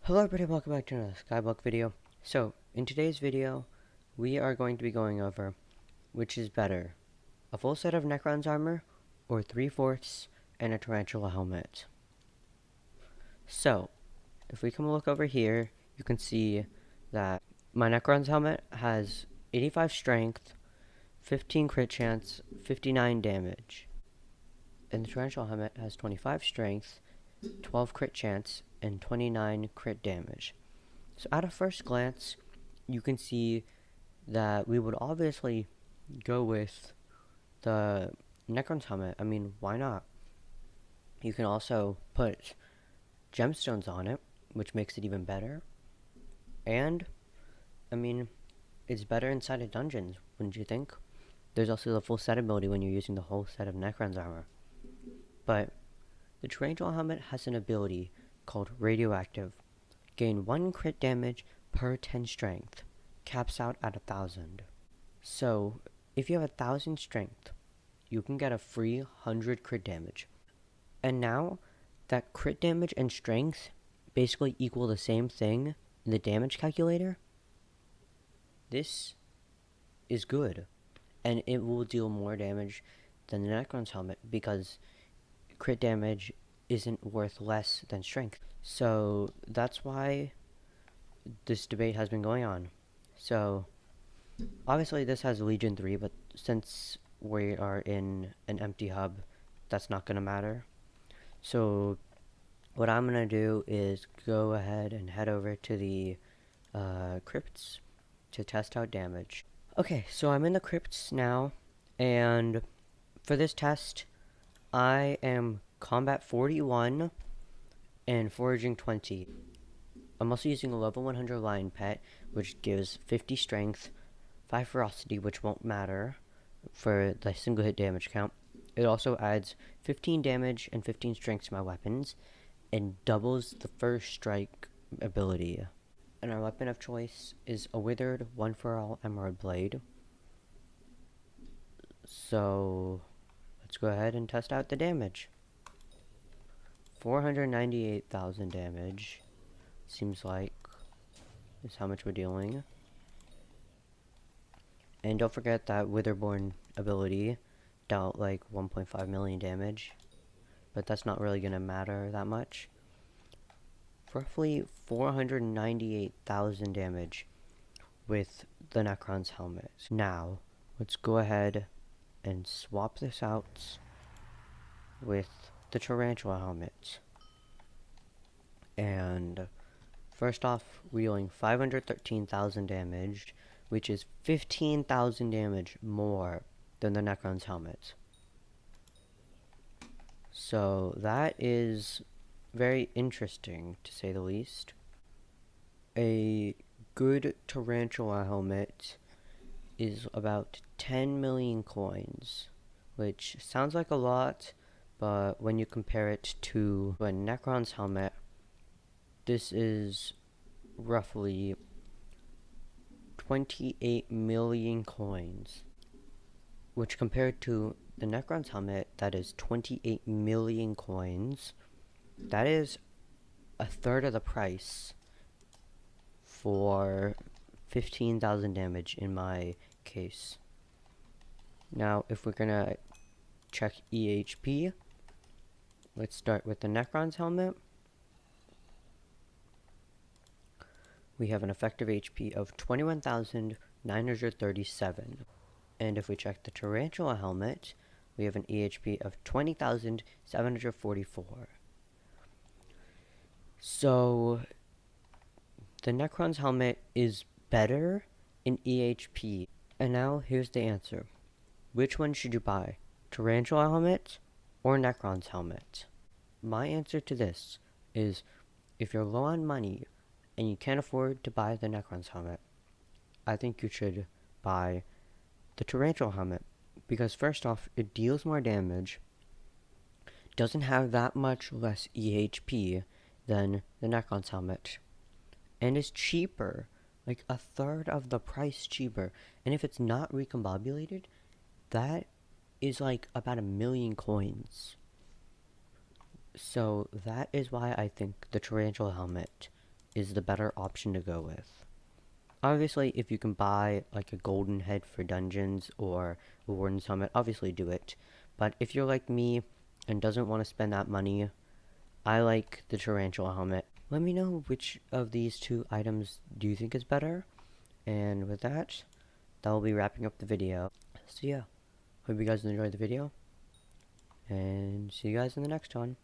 Hello everybody, welcome back to another Skyblock video. So, in today's video, we are going to be going over which is better, a full set of Necron's armor, or 3/4 and a Tarantula helmet. So, if we come look over here, you can see that my Necron's helmet has 85 strength, 15 crit chance, 59 damage. And the Tarantula helmet has 25 strength, 12 crit chance, and 29 crit damage. So at a first glance, you can see that we would obviously go with the Necron's helmet. I mean, why not? You can also put gemstones on it, which makes it even better. And, I mean, it's better inside of dungeons, wouldn't you think? There's also the full set ability when you're using the whole set of Necron's armor. But the Tarantula helmet has an ability called Radioactive. Gain 1 crit damage per 10 strength. Caps out at 1,000. So, if you have 1,000 strength, you can get a free 100 crit damage. And now, that crit damage and strength basically equal the same thing in the damage calculator. This is good. And it will deal more damage than the Necron's helmet because crit damage isn't worth less than strength. So that's why this debate has been going on. So obviously this has Legion 3, but since we are in an empty hub, that's not going to matter. So what I'm going to do is go ahead and head over to the crypts to test out damage. Okay, so I'm in the crypts now, and for this test, I am Combat 41 and Foraging 20. I'm also using a level 100 Lion Pet, which gives 50 Strength, 5 Ferocity, which won't matter for the single hit damage count. It also adds 15 damage and 15 Strength to my weapons, and doubles the first strike ability. And our weapon of choice is a Withered 1-for-all Emerald Blade. So let's go ahead and test out the damage. 498,000 damage, seems like, is how much we're dealing. And don't forget that Witherborn ability dealt like 1.5 million damage, but that's not really going to matter that much. Roughly 498,000 damage with the Necron's helmet. Now, let's go ahead and swap this out with the Tarantula helmet. And first off, we're dealing 513,000 damage, which is 15,000 damage more than the Necron's helmet. So that is very interesting, to say the least. A good Tarantula helmet is about 10 million coins, which sounds like a lot, but when you compare it to a Necron's helmet, this is roughly 28 million coins, which compared to the Necron's helmet, that is 28 million coins. That is a third of the price for 15,000 damage in my case. Now, if we're gonna check EHP, let's start with the Necron's helmet. We have an effective HP of 21,937. And if we check the Tarantula helmet, we have an EHP of 20,744. So the Necron's helmet is better in EHP. And now here's the answer. Which one should you buy? Tarantula helmet or Necron's helmet? My answer to this is, if you're low on money and you can't afford to buy the Necron's helmet, I think you should buy the Tarantula helmet. Because first off, it deals more damage, doesn't have that much less EHP than the Necron's helmet, and is cheaper, like a third of the price cheaper. And if it's not recombobulated, that is like about 1 million coins. So that is why I think the Tarantula helmet is the better option to go with. Obviously, if you can buy like a golden head for dungeons or a warden's helmet, obviously do it. But if you're like me and doesn't want to spend that money, I like the tarantula helmet. Let me know which of these two items do you think is better. And with that, that will be wrapping up the video. So yeah, hope you guys enjoyed the video, and see you guys in the next one.